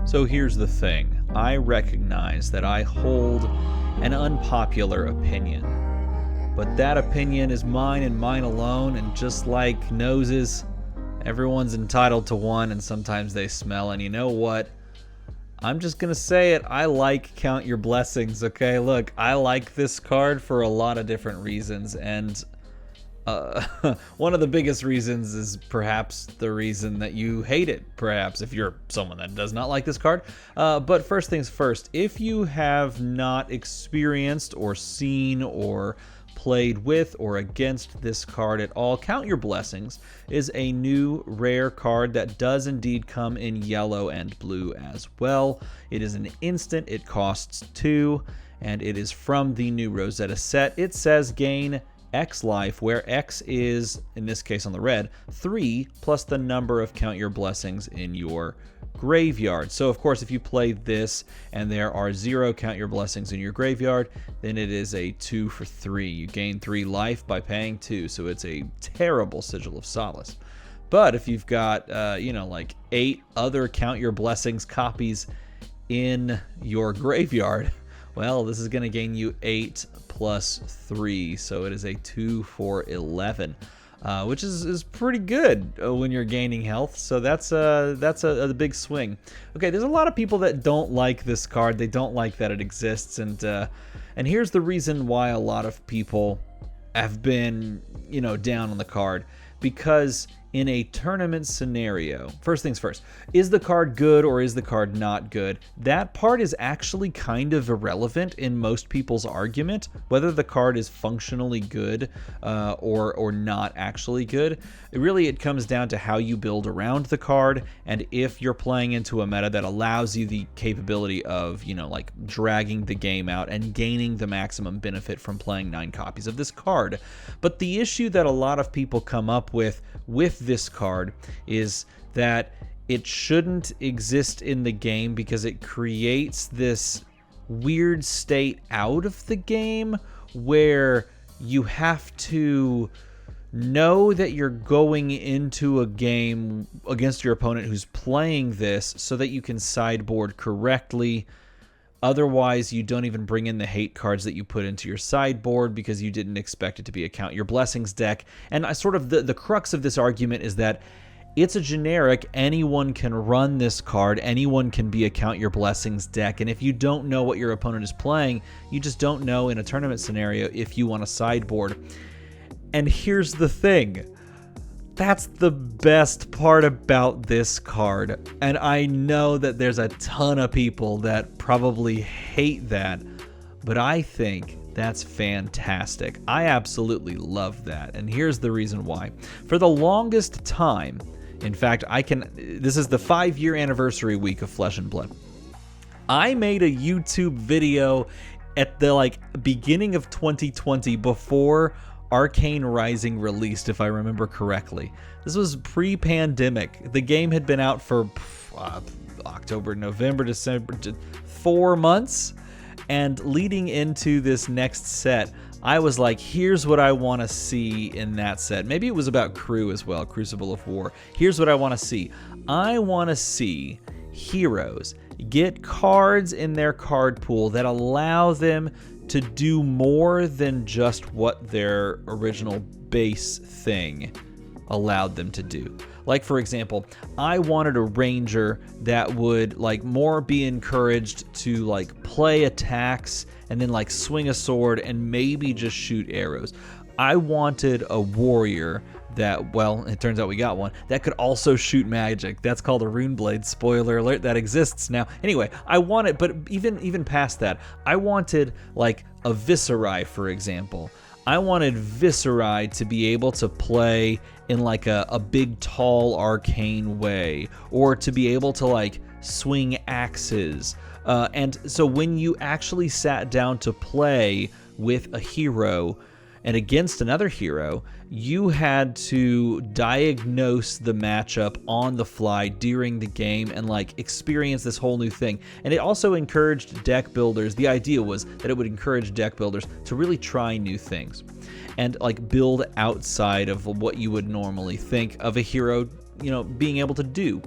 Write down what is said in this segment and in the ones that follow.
So here's the thing. I recognize that I hold an unpopular opinion. But that opinion is mine and mine alone, and just like noses, everyone's entitled to one, and sometimes they smell. And you know what? I'm just gonna say it. I like Count Your Blessings, okay? Look, I like this card for a lot of different reasons, and one of the biggest reasons is perhaps the reason that you hate it, perhaps, if you're someone that does not like this card. But first things first, if you have not experienced or seen or played with or against this card at all, Count Your Blessings is a new rare card that does indeed come in yellow and blue as well. It is an instant, it costs 2, and it is from the new Rosetta set. It says gain X life, where X is, in this case on the red, 3 plus the number of Count Your Blessings in your graveyard. So of course if you play this and there are 0 Count Your Blessings in your graveyard, then it is a 2 for 3. You gain 3 life by paying 2, so it's a terrible Sigil of Solace. But if you've got like 8 other Count Your Blessings copies in your graveyard, well, this is going to gain you 8 plus 3, so it is a 2 for 11, which is pretty good when you're gaining health. So that's a big swing. Okay, there's a lot of people that don't like this card. They don't like that it exists, and here's the reason why a lot of people have been down on the card. Because in a tournament scenario, first things first, is the card good or is the card not good? That part is actually kind of irrelevant in most people's argument, whether the card is functionally good or not actually good. It comes down to how you build around the card, and if you're playing into a meta that allows you the capability of, like dragging the game out and gaining the maximum benefit from playing 9 copies of this card. But the issue that a lot of people come up with this card is that it shouldn't exist in the game because it creates this weird state out of the game where you have to know that you're going into a game against your opponent who's playing this so that you can sideboard correctly. Otherwise, you don't even bring in the hate cards that you put into your sideboard because you didn't expect it to be a Count Your Blessings deck. And the crux of this argument is that it's a generic, anyone can run this card, anyone can be a Count Your Blessings deck, and if you don't know what your opponent is playing, you just don't know in a tournament scenario if you want to sideboard. And here's the thing. That's the best part about this card, and I know that there's a ton of people that probably hate that, but I think that's fantastic. I absolutely love that, and here's the reason why. For the longest time, in fact, this is the 5-year anniversary week of Flesh and Blood. I made a YouTube video at the beginning of 2020 before Arcane Rising released, if I remember correctly. This was pre-pandemic. The game had been out for October, November, December, 4 months. And leading into this next set, I was like, here's what I want to see in that set. Maybe it was about Crew as well, Crucible of War. Here's what I want to see. I want to see heroes get cards in their card pool that allow them to do more than just what their original base thing allowed them to do. Like, for example, I wanted a ranger that would more be encouraged to play attacks and then swing a sword and maybe just shoot arrows. I wanted a warrior that, well, it turns out we got one, that could also shoot magic. That's called a rune blade. Spoiler alert, that exists now. Anyway, I wanted, but even past that, I wanted a Viserai, for example. I wanted Viserai to be able to play in a big, tall, arcane way, or to be able to swing axes. And so when you actually sat down to play with a hero and against another hero, you had to diagnose the matchup on the fly during the game and experience this whole new thing. And it also encouraged deck builders. The idea was that it would encourage deck builders to really try new things and build outside of what you would normally think of a hero, being able to do.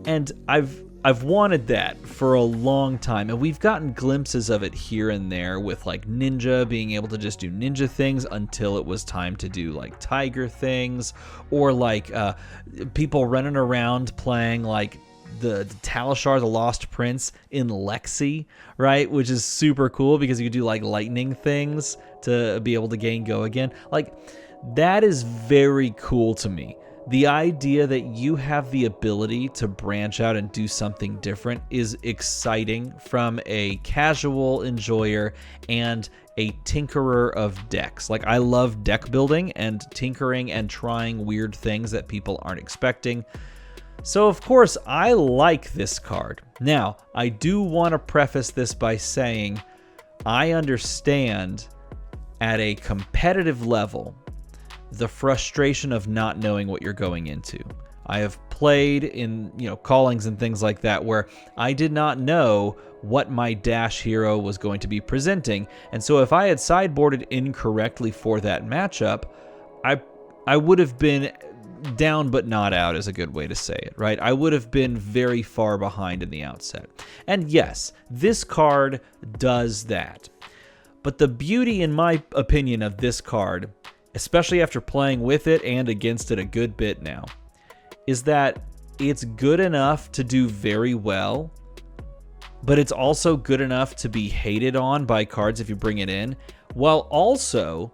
And I've I've wanted that for a long time, and we've gotten glimpses of it here and there with like Ninja being able to just do ninja things until it was time to do like tiger things, or like people running around playing like the Talishar, the Lost Prince in Lexi, right? Which is super cool because you do like lightning things to be able to gain go again. Like, that is very cool to me. The idea that you have the ability to branch out and do something different is exciting from a casual enjoyer and a tinkerer of decks. Like, I love deck building and tinkering and trying weird things that people aren't expecting. So, of course, I like this card. Now, I do want to preface this by saying I understand at a competitive level the frustration of not knowing what you're going into. I have played in, callings and things like that where I did not know what my dash hero was going to be presenting. And so if I had sideboarded incorrectly for that matchup, I would have been down but not out is a good way to say it, right? I would have been very far behind in the outset. And yes, this card does that. But the beauty, in my opinion, of this card, especially after playing with it and against it a good bit now, is that it's good enough to do very well, but it's also good enough to be hated on by cards if you bring it in, while also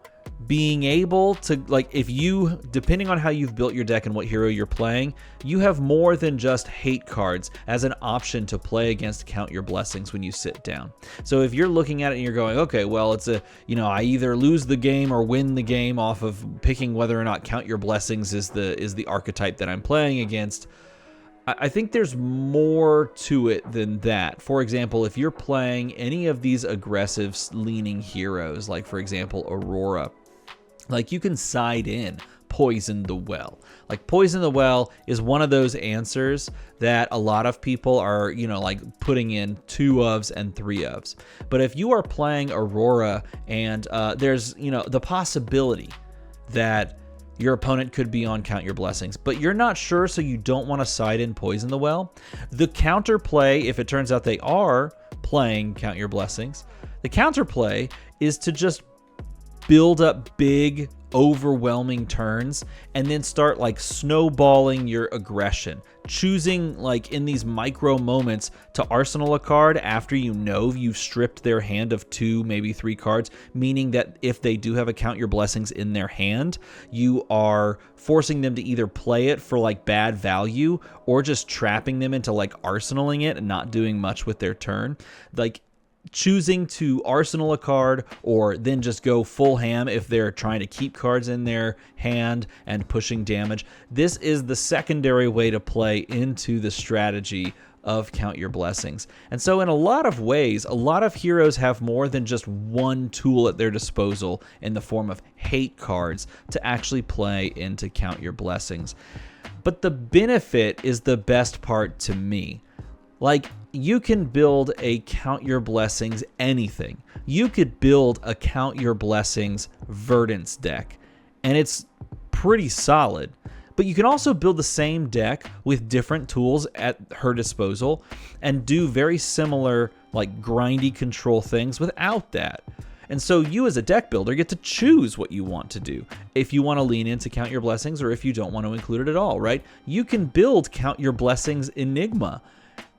being able to, like, if you, depending on how you've built your deck and what hero you're playing, you have more than just hate cards as an option to play against Count Your Blessings when you sit down. So if you're looking at it and you're going, okay, well, it's I either lose the game or win the game off of picking whether or not Count Your Blessings is the archetype that I'm playing against, I think there's more to it than that. For example, if you're playing any of these aggressive leaning heroes, like for example, Aurora, like, you can side in Poison the Well. Like, Poison the Well is one of those answers that a lot of people are, like putting in 2 ofs and 3 ofs. But if you are playing Aurora and there's, the possibility that your opponent could be on Count Your Blessings, but you're not sure, so you don't want to side in Poison the Well, the counterplay, if it turns out they are playing Count Your Blessings, the counterplay is to just build up big, overwhelming turns and then start like snowballing your aggression, choosing like in these micro moments to arsenal a card after you've stripped their hand of 2, maybe 3 cards, meaning that if they do have a Count Your Blessings in their hand, you are forcing them to either play it for like bad value or just trapping them into like arsenaling it and not doing much with their turn. Like, choosing to arsenal a card or then just go full ham if they're trying to keep cards in their hand and pushing damage. This is the secondary way to play into the strategy of Count Your Blessings. And so in a lot of ways, a lot of heroes have more than just one tool at their disposal in the form of hate cards to actually play into Count Your Blessings. But the benefit is the best part to me. Like, you can build a Count Your Blessings anything. You could build a Count Your Blessings Verdance deck, and it's pretty solid. But you can also build the same deck with different tools at her disposal and do very similar, like, grindy control things without that. And so you as a deck builder get to choose what you want to do. If you want to lean into Count Your Blessings or if you don't want to include it at all, right? You can build Count Your Blessings Enigma,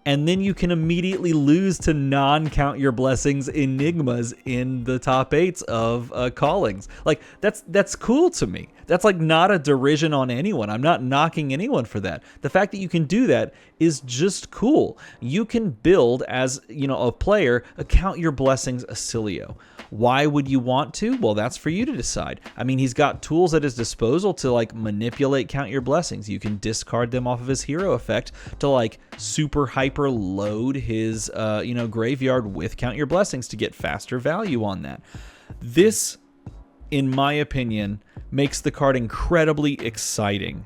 and then you can immediately lose to non-Count Your Blessings Enigmas in the top 8s of callings. Like, that's cool to me. That's like not a derision on anyone. I'm not knocking anyone for that. The fact that you can do that is just cool. You can build, as a player, a Count Your Blessings Acilio. Why would you want to? Well, that's for you to decide. I mean, he's got tools at his disposal to like manipulate Count Your Blessings. You can discard them off of his hero effect to like super hyper load his graveyard with Count Your Blessings to get faster value on that. This, in my opinion, makes the card incredibly exciting.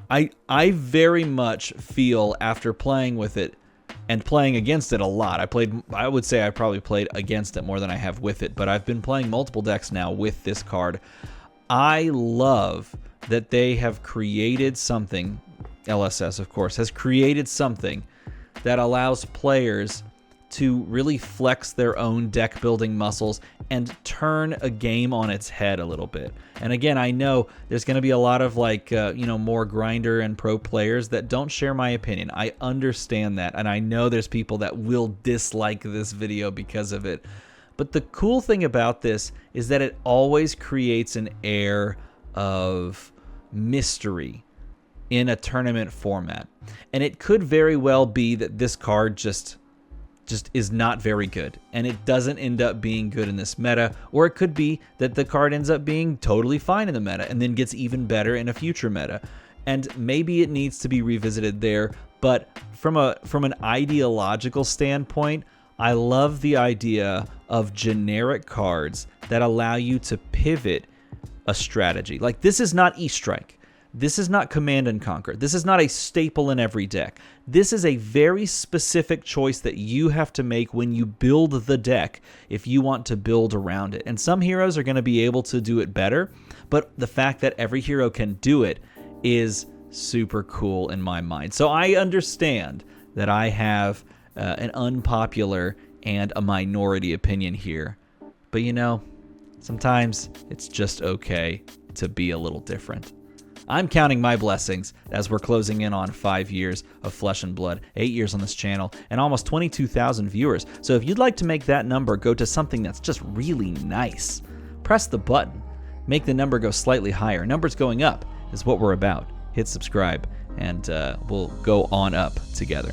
I very much feel, after playing with it and playing against it a lot, I would say I probably played against it more than I have with it, but I've been playing multiple decks now with this card. I love that they have created something, LSS of course, has created something that allows players to really flex their own deck building muscles and turn a game on its head a little bit. And again, I know there's going to be a lot of more grinder and pro players that don't share my opinion. I understand that, and I know there's people that will dislike this video because of it. But the cool thing about this is that it always creates an air of mystery in a tournament format. And it could very well be that this card just is not very good, and it doesn't end up being good in this meta, or it could be that the card ends up being totally fine in the meta and then gets even better in a future meta. And maybe it needs to be revisited there, but from an ideological standpoint, I love the idea of generic cards that allow you to pivot a strategy. Like, this is not E-Strike. This is not Command and Conquer. This is not a staple in every deck. This is a very specific choice that you have to make when you build the deck if you want to build around it. And some heroes are going to be able to do it better, but the fact that every hero can do it is super cool in my mind. So I understand that I have an unpopular and a minority opinion here. But you know, sometimes it's just okay to be a little different. I'm counting my blessings as we're closing in on 5 years of Flesh and Blood, 8 years on this channel, and almost 22,000 viewers. So if you'd like to make that number go to something that's just really nice, press the button. Make the number go slightly higher. Numbers going up is what we're about. Hit subscribe, and we'll go on up together.